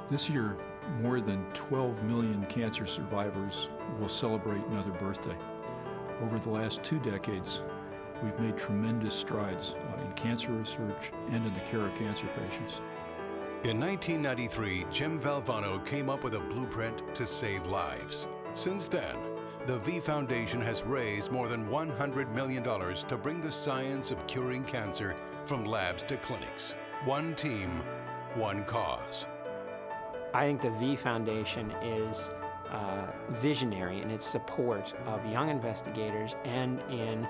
This year, more than 12 million cancer survivors will celebrate another birthday. Over the last 2 decades, we've made tremendous strides in cancer research and in the care of cancer patients. In 1993, Jim Valvano came up with a blueprint to save lives. Since then, the V Foundation has raised more than $100 million to bring the science of curing cancer from labs to clinics. One team, one cause. I think the V Foundation is visionary in its support of young investigators and in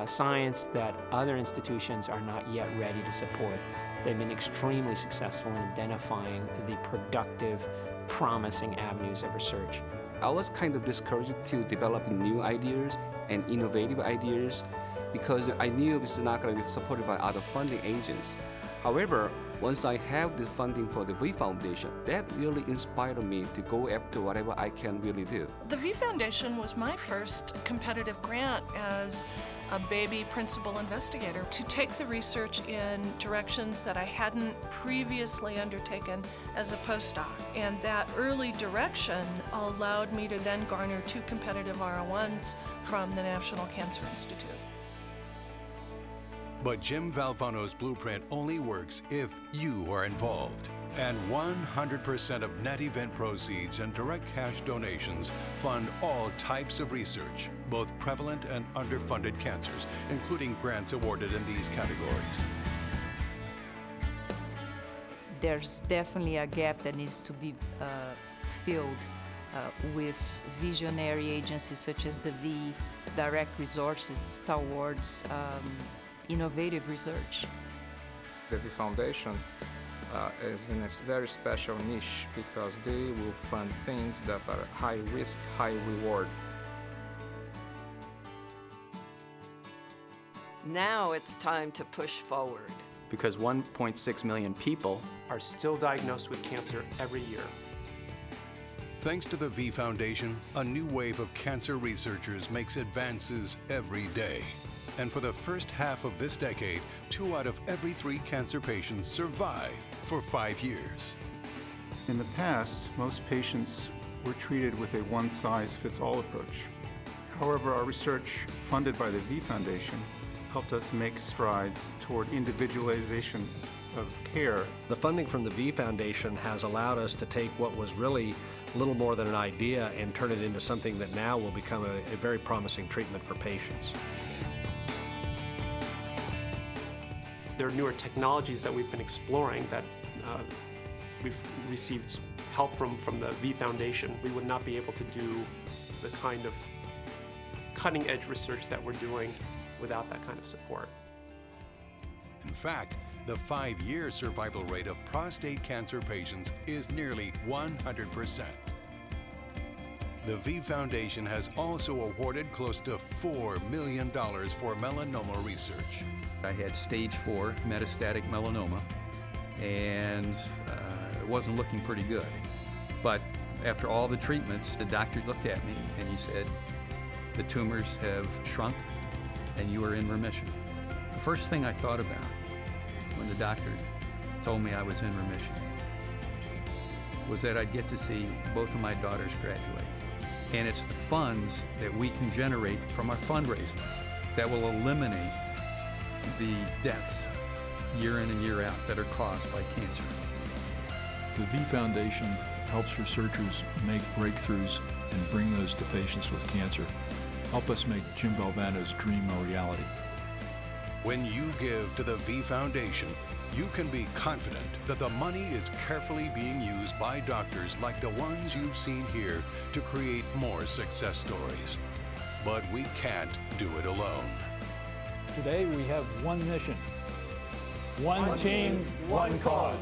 science that other institutions are not yet ready to support. They've been extremely successful in identifying the productive, promising avenues of research. I was kind of discouraged to develop new ideas and innovative ideas because I knew this is not going to be supported by other funding agents. However, once I have the funding for the V Foundation, that really inspired me to go after whatever I can really do. The V Foundation was my first competitive grant as a baby principal investigator to take the research in directions that I hadn't previously undertaken as a postdoc. And that early direction allowed me to then garner 2 competitive R01s from the National Cancer Institute. But Jim Valvano's blueprint only works if you are involved. And 100% of net event proceeds and direct cash donations fund all types of research, both prevalent and underfunded cancers, including grants awarded in these categories. There's definitely a gap that needs to be filled with visionary agencies such as the V, direct resources towards innovative research. The V Foundation is in a very special niche because they will fund things that are high risk, high reward. Now it's time to push forward. Because 1.6 million people are still diagnosed with cancer every year. Thanks to the V Foundation, a new wave of cancer researchers makes advances every day. And for the first half of this decade, 2 out of every 3 cancer patients survive for 5 years. In the past, most patients were treated with a one-size-fits-all approach. However, our research funded by the V Foundation helped us make strides toward individualization of care. The funding from the V Foundation has allowed us to take what was really little more than an idea and turn it into something that now will become a very promising treatment for patients. There are newer technologies that we've been exploring that we've received help from the V Foundation. We would not be able to do the kind of cutting-edge research that we're doing without that kind of support. In fact, the 5-year survival rate of prostate cancer patients is nearly 100%. The V Foundation has also awarded close to $4 million for melanoma research. I had stage 4 metastatic melanoma, and it wasn't looking pretty good. But after all the treatments, the doctor looked at me and he said, "The tumors have shrunk and you are in remission." The first thing I thought about when the doctor told me I was in remission was that I'd get to see both of my daughters graduate. And it's the funds that we can generate from our fundraising that will eliminate the deaths year in and year out that are caused by cancer. The V Foundation helps researchers make breakthroughs and bring those to patients with cancer. Help us make Jim Valvano's dream a reality. When you give to the V Foundation, you can be confident that the money is carefully being used by doctors like the ones you've seen here to create more success stories. But we can't do it alone. Today we have one mission, one team, one cause.